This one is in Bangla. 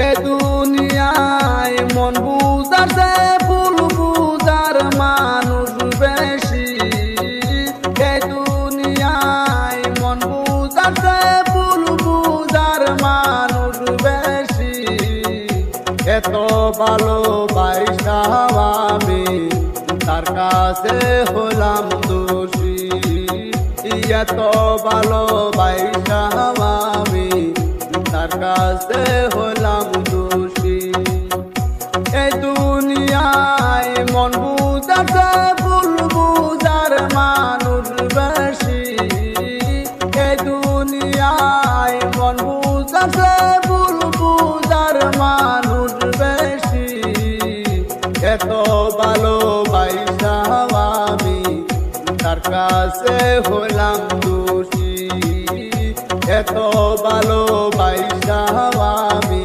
এ দুনিয়ায় মন বুঝাছে ফুল বুঝার মানুষ বেশি। এ দুনিয়ায় মন বুঝাছে ফুল বুঝার মানুষ বেশি। এত ভালোবাসা আমি তার কাছে হলাম দোষী। এত ভালোবাসা আমি তার কাছে হলাম দোষী। এই দুনিয়ায় মন বুঝাছে ফুল বুঝার মানুষ বেশি। এই দুনিয়ায় মন বুঝাছে ফুল বুঝার মানুষ বেশি। এত ভালোবাসা আমি তার কাছে হলাম দোষী। এত ভালো